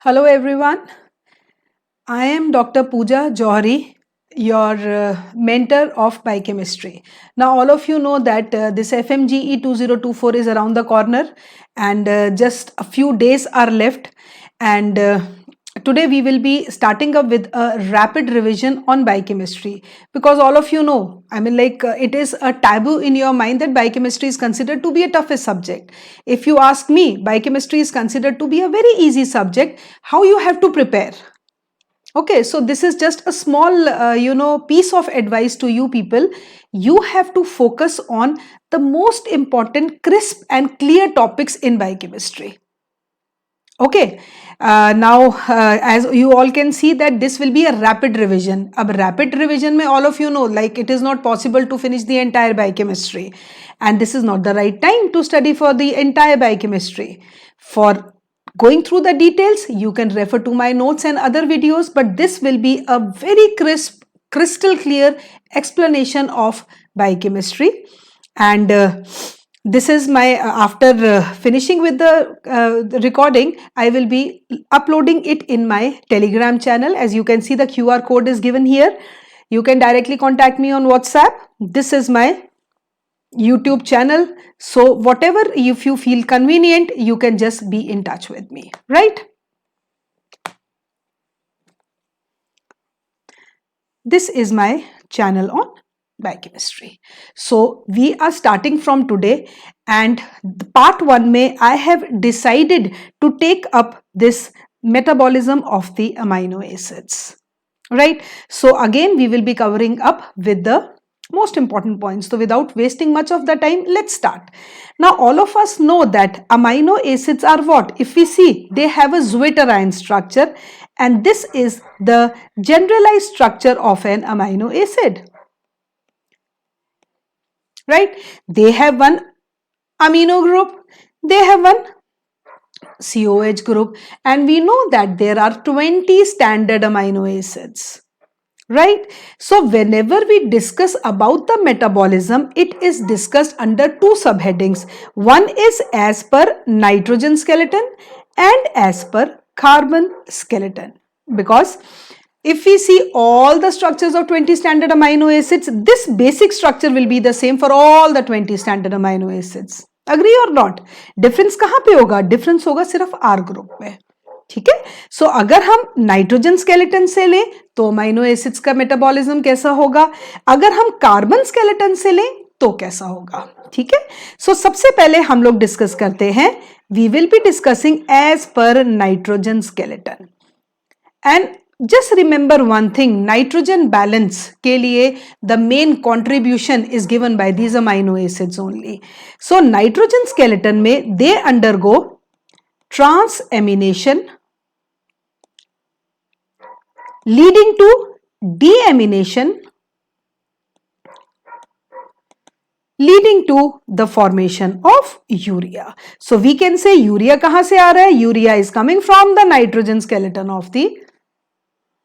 Hello everyone, I am Dr. Pooja Johari, your mentor of biochemistry. Now all of you know that this FMGE 2024 is around the corner and just a few days are left, and today we will be starting up with a rapid revision on biochemistry, because all of you know, it is a taboo in your mind that biochemistry is considered to be a toughest subject. If you ask me, biochemistry is considered to be a very easy subject. How you have to prepare? Okay, so this is just a small piece of advice to you people. You have to focus on the most important crisp and clear topics in biochemistry. Okay, now as you all can see that this will be a rapid revision. Ab rapid revision mein all of you know, like, it is not possible to finish the entire biochemistry, and this is not the right time to study for the entire biochemistry. For going through the details, you can refer to my notes and other videos, but this will be a very crisp, crystal clear explanation of biochemistry. And this is my after finishing with the recording, I will be uploading it in my Telegram channel. As you can see, the QR code is given here. You can directly contact me on WhatsApp. This is my YouTube channel. So whatever, if you feel convenient, you can just be in touch with me, right? This is my channel on biochemistry. So we are starting from today, and the part 1 may I have decided to take up this metabolism of the amino acids, right? So again we will be covering up with the most important points. So without wasting much of the time, let's start. Now all of us know that amino acids are what? If we see, they have a zwitterion structure, and this is the generalized structure of an amino acid, right? They have one amino group, they have one COH group, and we know that there are 20 standard amino acids, right? So whenever we discuss about the metabolism, it is discussed under two subheadings. One is as per nitrogen skeleton and as per carbon skeleton, because if we see all the structures of 20 standard amino acids, this basic structure will be the same for all the 20 standard amino acids. Agree or not? Difference कहाँ पे होगा? Difference होगा सिर्फ R group में. ठीक है? सो अगर हम नाइट्रोजन स्केलेटन से लें तो अमाइनो एसिड्स का मेटाबॉलिज्म कैसा होगा, अगर हम कार्बन स्केलेटन से लें तो कैसा होगा. ठीक है? सो सबसे पहले हम लोग डिस्कस करते हैं. We will be discussing as per nitrogen skeleton. And just remember one thing, nitrogen balance के लिए the main contribution is given by these amino acids only. So nitrogen skeleton में they undergo transamination leading to deamination leading to the formation of urea. So we can say urea कहाँ से आ रहा है? Urea is coming from the nitrogen skeleton of the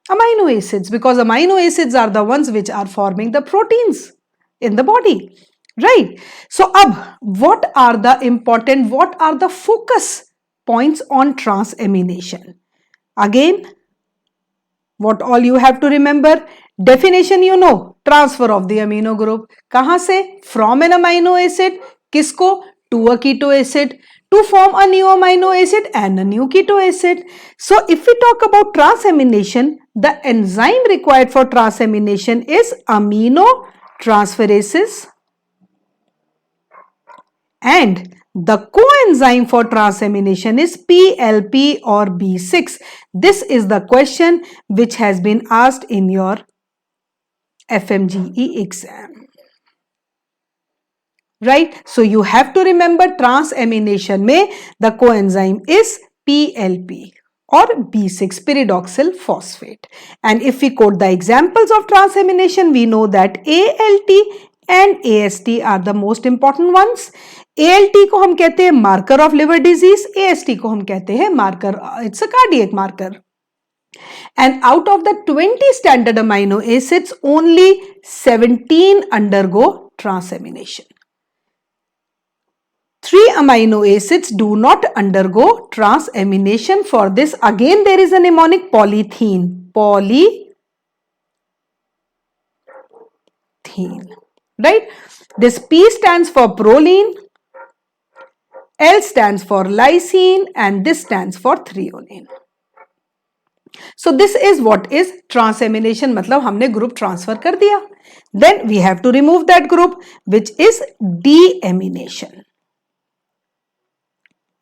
amino acids, because amino acids are the ones which are forming the proteins in the body, right? So what are the focus points on transamination? Again, what all you have to remember, definition you know, transfer of the amino group. कहाँ से? From an amino acid, किसको? To a keto acid, to form a new amino acid and a new keto acid. So if we talk about transamination, the enzyme required for transamination is amino transferases, and the coenzyme for transamination is PLP or B6. This is the question which has been asked in your FMGE exam. Right? So you have to remember transamination में the coenzyme is PLP or B6, pyridoxal phosphate. And if we quote the examples of transamination, we know that ALT and AST are the most important ones. ALT को हम कहते हैं marker of liver disease, AST को हम कहते हैं marker, it's a cardiac marker. And out of the 20 standard amino acids, only 17 undergo transamination. Three amino acids do not undergo transamination. For this, again there is a mnemonic polythene. Polythene, right? This P stands for proline, L stands for lysine, and this stands for threonine. So this is what is transamination, मतलब हमने group transfer कर दिया. Then we have to remove that group, which is deamination.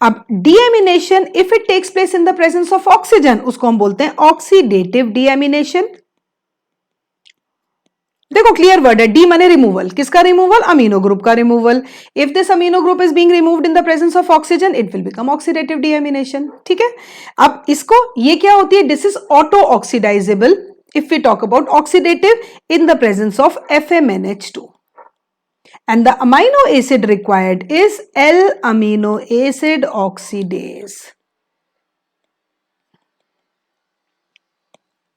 अब deamination, if it takes place in the presence of oxygen, उसको हम बोलते हैं oxidative deamination. देखो क्लियर वर्ड है, डी माने रिमूवल. किसका रिमूवल? अमीनो ग्रुप का removal. If this amino group is being removed in the presence of oxygen, it will become oxidative deamination. ठीक है. अब इसको, ये क्या होती है? This is auto oxidizable if we talk about oxidative in the presence of FMNH2. And the amino acid required is L-amino acid oxidase.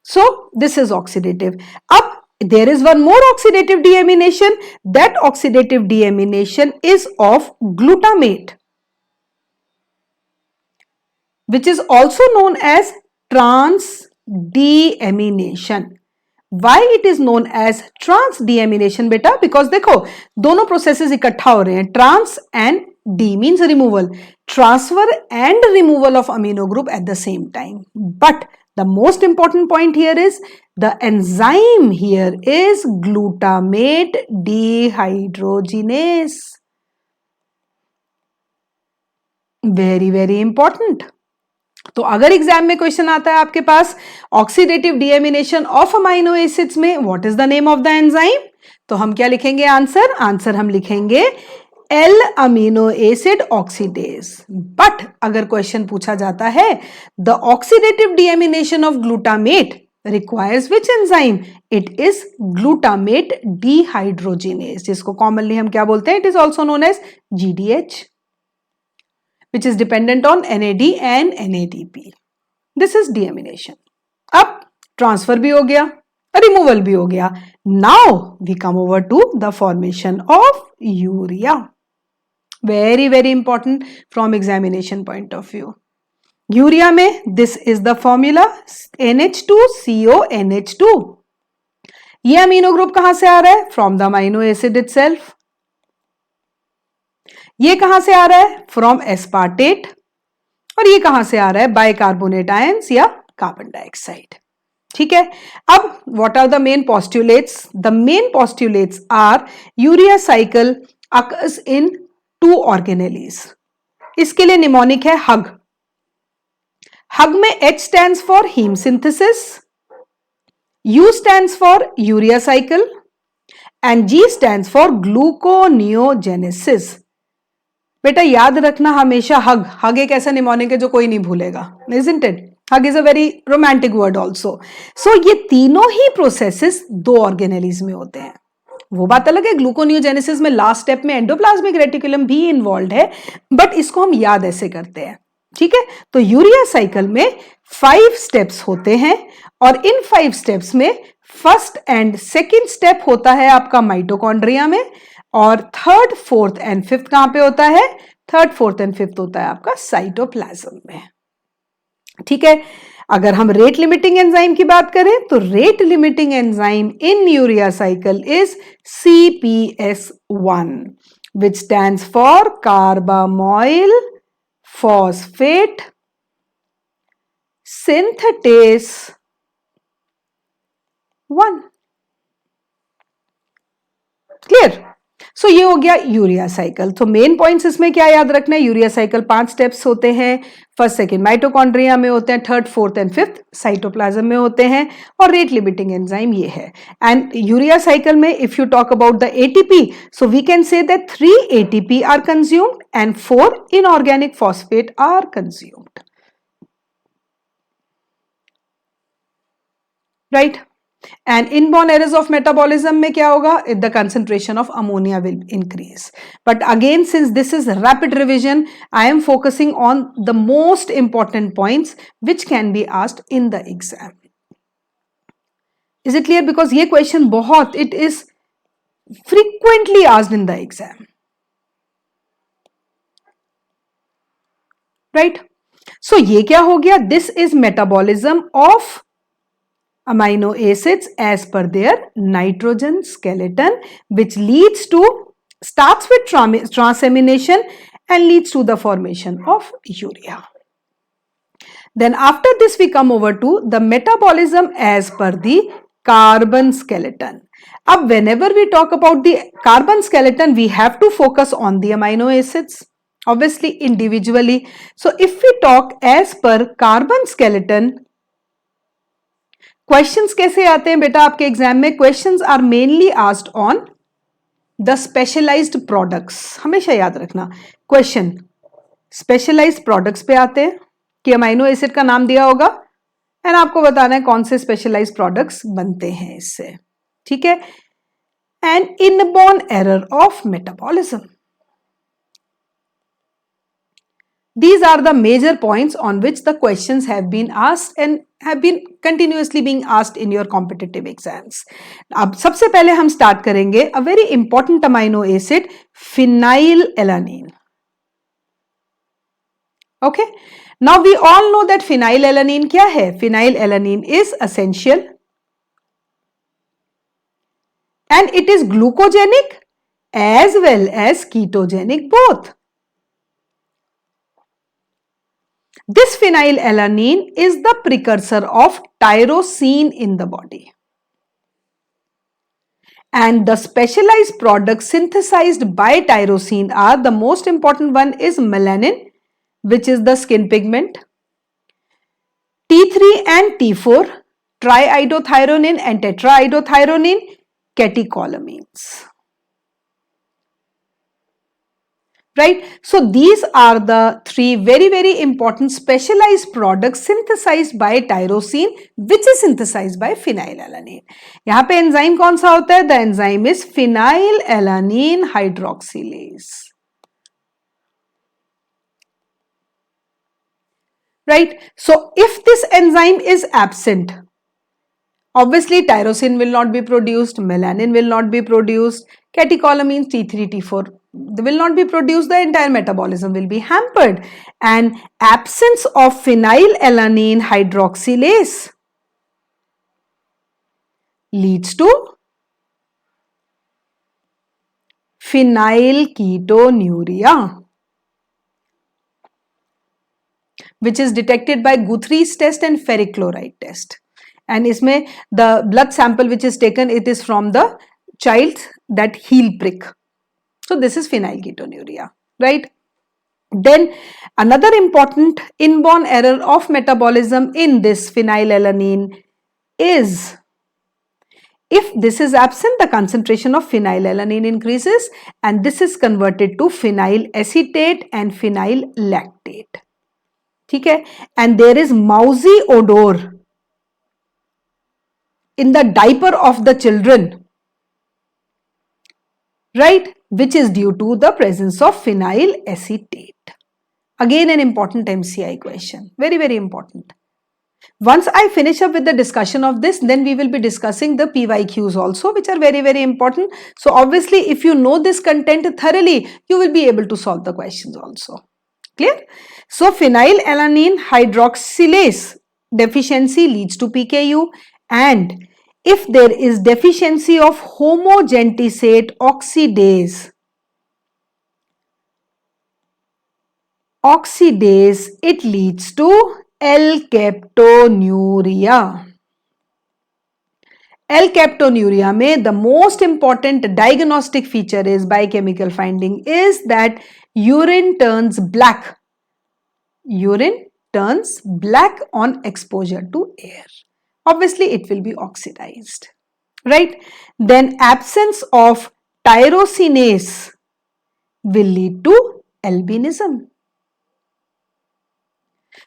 So this is oxidative. Up there is one more oxidative deamination. That oxidative deamination is of glutamate, which is also known as trans deamination. Why it is known as trans deamination बेटा? Because देखो दोनों processes इकट्ठा हो रहे हैं. Trans and de means removal, transfer and removal of amino group at the same time. But the most important point here is the enzyme here is glutamate dehydrogenase. Very very important. तो अगर exam में question आता है आपके पास oxidative deamination of amino acids में, what is the name of the enzyme? तो हम क्या लिखेंगे? आंसर हम लिखेंगे L amino acid oxidase. But अगर क्वेश्चन पूछा जाता है the oxidative deamination of glutamate requires which enzyme? It is glutamate dehydrogenase, जिसको कॉमनली हम क्या बोलते हैं? It is also known as GDH, which is dependent on NAD and NADP. This is deamination. अब transfer भी हो गया, removal भी हो गया. Now we come over to the formation of urea. Very very important from examination point of view. Urea में this is the formula NH2CONH2. ये amino group कहां से आ रहा है? From the amino acid itself. ये कहां से आ रहा है? From aspartate. और ये कहां से आ रहा है? बाइकार्बोनेट आयंस या कार्बन डाइऑक्साइड. ठीक है. अब what are the main postulates? The main postulates are urea cycle occurs in 2 organelles. इसके लिए निमोनिक है हग. हग में H stands for heme synthesis, U stands for urea cycle and G stands for gluconeogenesis. बेटा याद रखना हमेशा हग एक ऐसा निमोनिक है जो कोई नहीं भूलेगा. Isn't it? Hug is a very romantic word also. So ये तीनों ही प्रोसेसेस 2 ऑर्गेनेलीज में होते हैं. वो बात अलग है, ग्लूकोनियोजेनेसिस में लास्ट स्टेप में एंडोप्लाज्मिक रेटिकुलम भी इन्वॉल्व है, बट इसको हम याद ऐसे करते हैं. ठीक है. तो यूरिया साइकिल में 5 स्टेप्स होते हैं और इन 5 स्टेप्स में फर्स्ट एंड सेकेंड स्टेप होता है आपका माइटोकॉन्ड्रिया में, और थर्ड, फोर्थ एंड फिफ्थ कहां पे होता है? थर्ड, फोर्थ एंड फिफ्थ होता है आपका साइटोप्लाज्म में. ठीक है. अगर हम रेट लिमिटिंग एंजाइम की बात करें तो rate limiting enzyme in urea cycle is CPS1, which stands for carbamoyl phosphate synthetase 1. Clear? So ये हो गया यूरिया साइकिल. तो मेन पॉइंट्स इसमें क्या याद रखना है? यूरिया साइकिल 5 स्टेप्स होते हैं. फर्स्ट सेकेंड माइटोकॉन्ड्रिया में होते हैं, third, fourth and fifth cytoplasm में होते हैं, और रेट लिमिटिंग एंजाइम ये है. एंड यूरिया साइकिल में if you talk about the ATP, so we can say that 3 ATP are consumed and 4 inorganic phosphate are consumed. Right. And inborn errors of metabolism में क्या होगा? The concentration of ammonia will increase. But again, since this is rapid revision, I am focusing on the most important points which can be asked in the exam. Is it clear? Because ये question बहुत, it is frequently asked in the exam. Right. So ये क्या हो गया? This is metabolism of amino acids as per their nitrogen skeleton, which leads to, starts with transamination and leads to the formation of urea. Then after this we come over to the metabolism as per the carbon skeleton. अब whenever we talk about the carbon skeleton, we have to focus on the amino acids, obviously individually. So if we talk as per carbon skeleton, questions कैसे आते हैं बेटा आपके exam में? Questions are mainly asked on the specialized products. हमेशा याद रखना, question specialised products पे आते हैं कि अमाइनो एसिड का नाम दिया होगा एंड आपको बताना है कौन से स्पेशलाइज्ड प्रोडक्ट्स बनते हैं इससे. ठीक है. And inborn error of metabolism. These are the major points on which the questions have been asked and have been continuously being asked in your competitive exams. अब सबसे पहले हम start करेंगे a very important amino acid, phenylalanine. Okay. Now we all know that phenylalanine क्या है? Phenylalanine is essential and it is glucogenic as well as ketogenic both. This phenylalanine is the precursor of tyrosine in the body. And the specialized products synthesized by tyrosine are, the most important one is melanin, which is the skin pigment, T3 and T4, triiodothyronine and tetraiodothyronine, catecholamines. Right. So these are the three very important specialized products synthesized by tyrosine, which is synthesized by phenylalanine. यहाँ पे enzyme कौन सा होता है? The enzyme is phenylalanine hydroxylase. Right. So if this enzyme is absent, obviously tyrosine will not be produced, melanin will not be produced, catecholamines T3, T4 will not be produced, the entire metabolism will be hampered. And absence of phenylalanine hydroxylase leads to phenylketonuria, which is detected by Guthrie's test and ferric chloride test. And इसमें the blood sample which is taken, it is from the child, that heel prick. So this is phenylketonuria, right? Then another important inborn error of metabolism in this phenylalanine is, if this is absent, the concentration of phenylalanine increases and this is converted to phenylacetate and phenylactate. ठीक है? And there is mousy odor in the diaper of the children, right? Which is due to the presence of phenylacetate. Again, an important MCI question. Very important. Once I finish up with the discussion of this, then we will be discussing the PYQs also, which are very important. So obviously, if you know this content thoroughly, you will be able to solve the questions also. Clear? So phenylalanine hydroxylase deficiency leads to PKU, and if there is deficiency of homogentisate oxidase, it leads to L-captonuria. L-captonuria में the most important diagnostic feature is biochemical finding is that urine turns black. Urine turns black on exposure to air. Obviously, it will be oxidized, right? Then absence of tyrosinase will lead to albinism.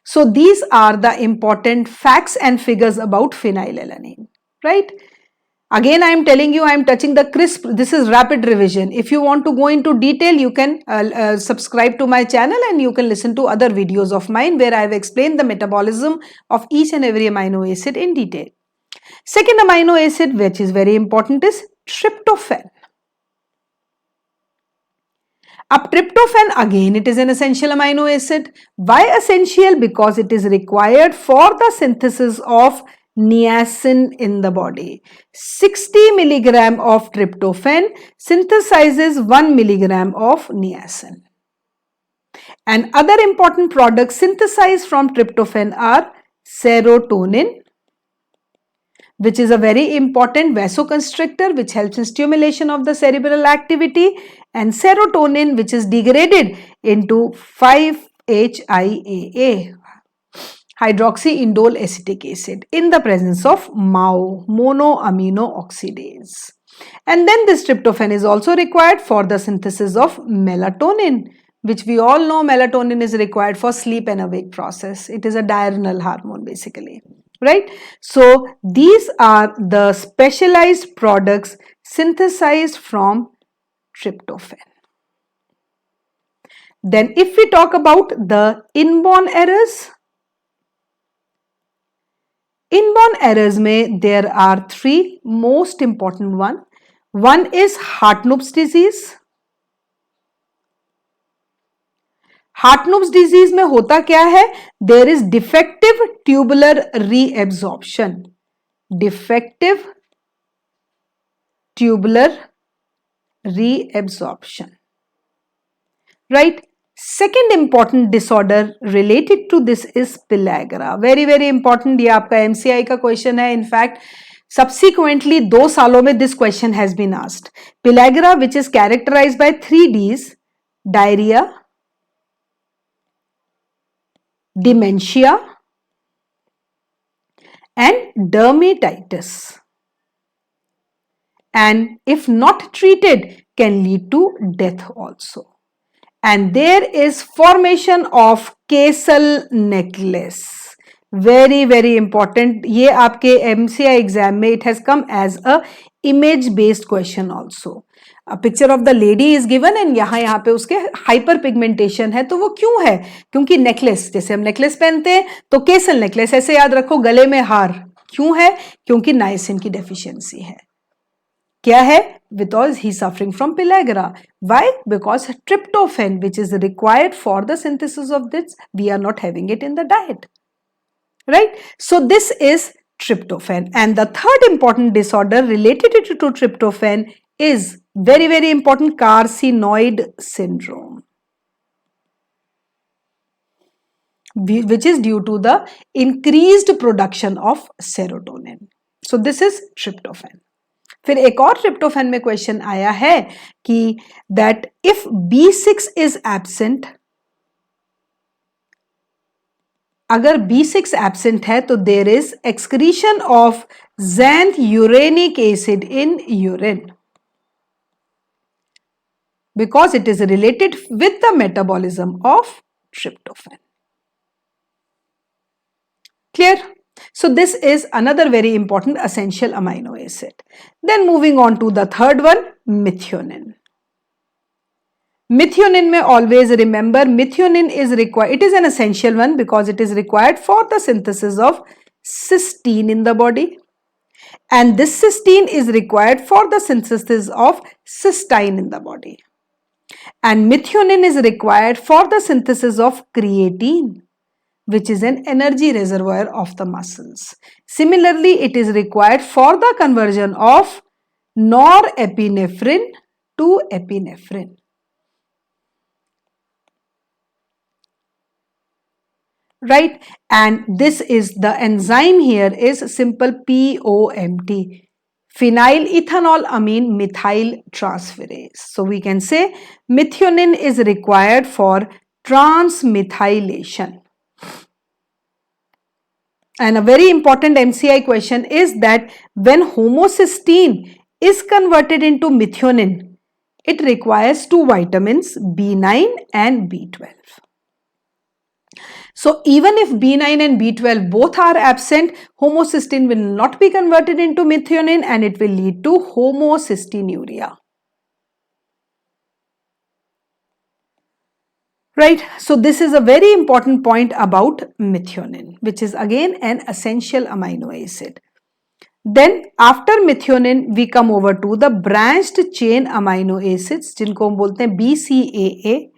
So these are the important facts and figures about phenylalanine, right? Again, I am telling you, I am touching the crisp. This is rapid revision. If you want to go into detail, you can subscribe to my channel and you can listen to other videos of mine where I have explained the metabolism of each and every amino acid in detail. Second amino acid, which is very important, is tryptophan. Up tryptophan, again it is an essential amino acid. Why essential? Because it is required for the synthesis of niacin in the body. 60 milligram of tryptophan synthesizes 1 milligram of niacin. And other important products synthesized from tryptophan are serotonin, which is a very important vasoconstrictor which helps in stimulation of the cerebral activity, and serotonin, which is degraded into 5-HIAA, hydroxyindole acetic acid, in the presence of MAO, monoamino oxidase. And then this tryptophan is also required for the synthesis of melatonin, which we all know melatonin is required for sleep and awake process. It is a diurnal hormone basically. Right? So these are the specialized products synthesized from tryptophan. Then if we talk about the inborn errors में there are three most important one. One is Hartnupp's disease. Hartnup's disease में होता क्या है? There is defective tubular reabsorption. Defective tubular reabsorption. Right. Second important disorder related to this is pellagra. Very very important. ये आपका MCI का question है. In fact, subsequently 2 सालों में this question has been asked. Pellagra, which is characterized by 3 Ds: diarrhea, dementia, and dermatitis, and if not treated can lead to death also. And there is formation of Castle necklace. Very very important. ये आपके MCI exam में it has come as a image based question also. A picture of the lady is given and यहाँ पे उसके hyper pigmentation है. तो वो क्यों है? क्योंकि नेकलेस, जैसे हम नेकलेस पहनते हैं तो केसल नेकलेस, ऐसे याद रखो, गले में हार. क्यों है? क्योंकि नाइसिन की डेफिशिएंसी है. क्या है? Because he is suffering from pellagra. Why? Because tryptophan, which is required for the synthesis of this, we are not having it in the diet. Right? So this is tryptophan. And the third important disorder related to tryptophan is very very important, carcinoid syndrome, which is due to the increased production of serotonin. So this is tryptophan. फिर एक और tryptophan में question आया है कि that if B6 is absent, अगर B6 absent है तो there is excretion of xanthurenic acid in urine, because it is related with the metabolism of tryptophan. Clear? So this is another very important essential amino acid. Then moving on to the third one, methionine. Methionine में always remember, methionine is required. It is an essential one because it is required for the synthesis of cysteine in the body. And this cysteine is required for the synthesis of cysteine in the body. And methionine is required for the synthesis of creatine, which is an energy reservoir of the muscles. Similarly, it is required for the conversion of norepinephrine to epinephrine. Right? And this is the enzyme here is simple POMT, phenylethanol amine methyl transferase. So we can say methionine is required for transmethylation. And a very important MCI question is that when homocysteine is converted into methionine, it requires 2 vitamins, B9 and B12. So even if B9 and B12 both are absent, homocysteine will not be converted into methionine and it will lead to homocysteinuria. Right? So this is a very important point about methionine, which is again an essential amino acid. Then after methionine we come over to the branched chain amino acids जिनको हम बोलते हैं BCAA,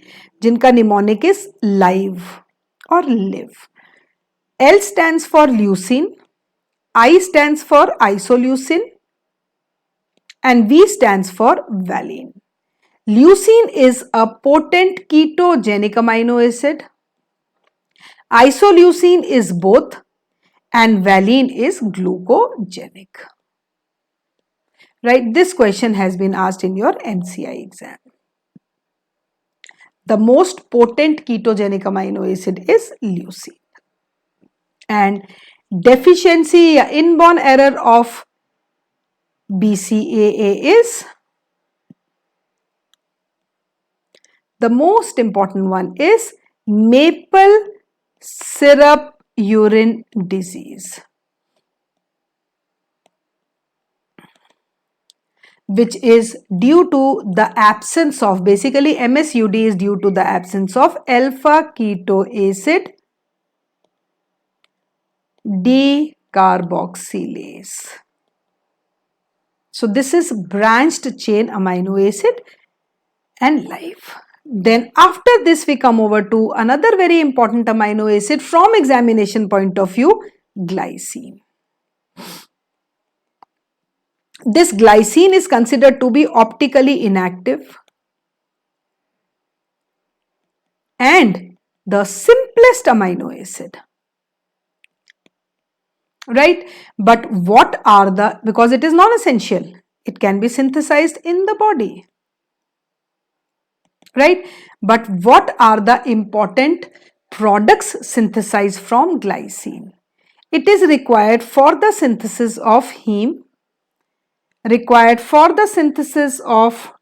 जिनका mnemonic is live or live. L stands for leucine, I stands for isoleucine, and V stands for valine. Leucine is a potent ketogenic amino acid. Isoleucine is both, and valine is glucogenic. Right, this question has been asked in your MCI exam. The most potent ketogenic amino acid is leucine. And deficiency, inborn error of BCAA is, the most important one is maple syrup urine disease, which is due to the absence of, basically MSUD is due to the absence of alpha ketoacid decarboxylase. So this is branched chain amino acid and live. Then after this we come over to another very important amino acid from examination point of view, glycine. This glycine is considered to be optically inactive and the simplest amino acid. Right? But what are the, because it is non-essential, it can be synthesized in the body. Right? But what are the important products synthesized from glycine? It is required for the synthesis of heme, required for the synthesis of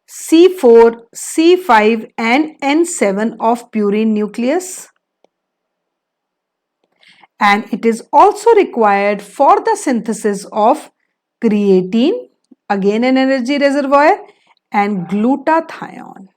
C4, C5 and N7 of purine nucleus, and it is also required for the synthesis of creatine, again an energy reservoir, and glutathione.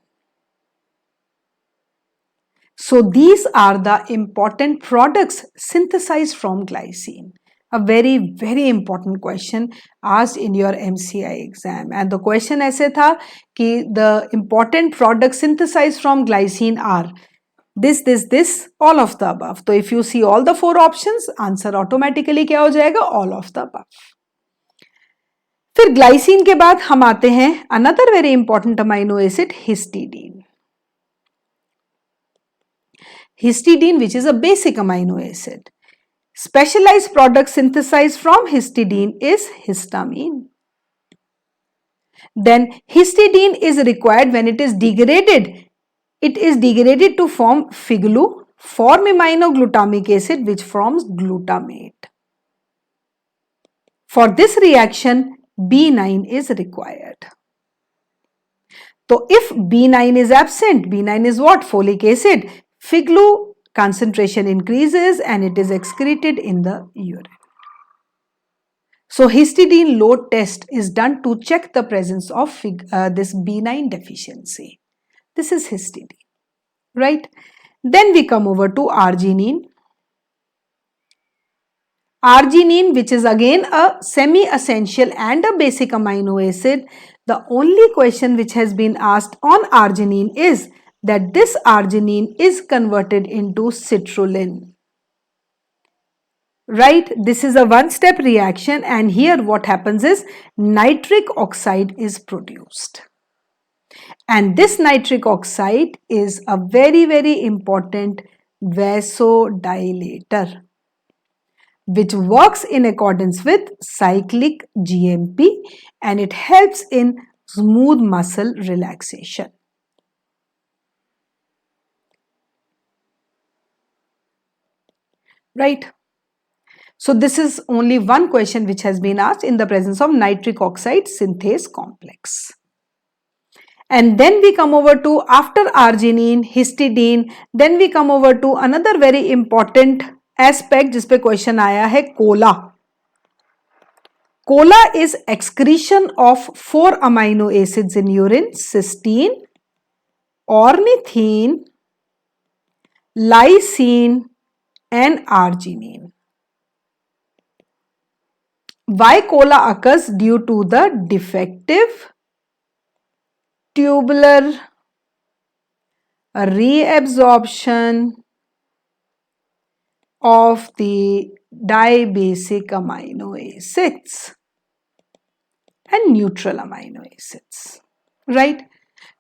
So these are the important products synthesized from glycine. A very very important question asked in your MCI exam, and the question ऐसे था कि the important products synthesized from glycine are this, all of the above. So if you see all the four options, answer automatically क्या हो जाएगा? All of the above. फिर glycine के बाद हम आते हैं another very important amino acid, histidine. Histidine, which is a basic amino acid. Specialized product synthesized from histidine is histamine. Then histidine is required when it is degraded. It is degraded to form FIGLU, formiminoglutamate acid, which forms glutamate. For this reaction, B9 is required. So if B9 is absent, B9 is what? Folic acid. FIGLU concentration increases and it is excreted in the urine. So histidine load test is done to check the presence of this B9 deficiency. This is histidine, right? Then we come over to arginine. Arginine, which is again a semi-essential and a basic amino acid. The only question which has been asked on arginine is that this arginine is converted into citrulline. Right? This is a one-step reaction, and here what happens is nitric oxide is produced. And this nitric oxide is a very, very important vasodilator, which works in accordance with cyclic GMP, and it helps in smooth muscle relaxation. Right? So this is only one question which has been asked in the presence of nitric oxide synthase complex. And then we come over to, after arginine, histidine, then we come over to another very important aspect जिस पे question आया है, cola. Cola is excretion of 4 amino acids in urine: cysteine, ornithine, lysine and arginine. Why cola occurs? Due to the defective tubular reabsorption of the dibasic amino acids and neutral amino acids, right?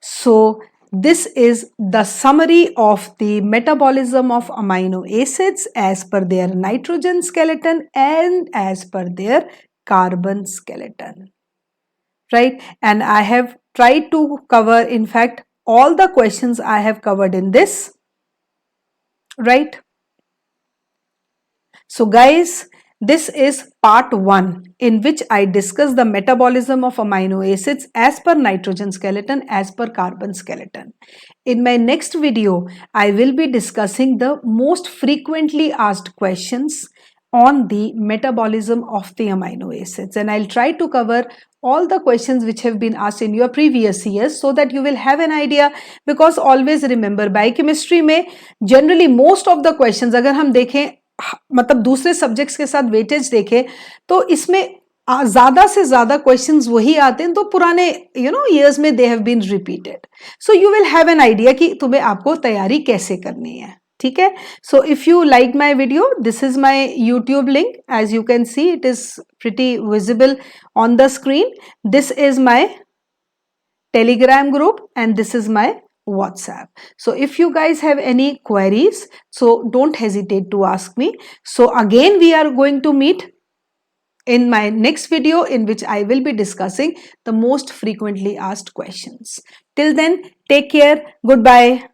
So this is the summary of the metabolism of amino acids as per their nitrogen skeleton and as per their carbon skeleton, right? And I have tried to cover, in fact, all the questions I have covered in this, right? So guys, this is part 1 in which I discuss the metabolism of amino acids as per nitrogen skeleton, as per carbon skeleton. In my next video, I will be discussing the most frequently asked questions on the metabolism of the amino acids, and I'll try to cover all the questions which have been asked in your previous years so that you will have an idea. Because always remember, biochemistry में generally most of the questions अगर हम देखें मतलब दूसरे subjects के साथ weightage देखें तो इसमें ज्यादा से ज्यादा क्वेश्चंस वही आते हैं तो पुराने ईयर्स में they have been repeated. So you will have an idea कि तुम्हें आपको तैयारी कैसे करनी है. ठीक है. So if you like my video, this is my YouTube link. As you can see it is pretty visible on the screen. This is my Telegram group and this is my WhatsApp. So if you guys have any queries, so don't hesitate to ask me. So again we are going to meet in my next video in which I will be discussing the most frequently asked questions. Till then, take care. Goodbye.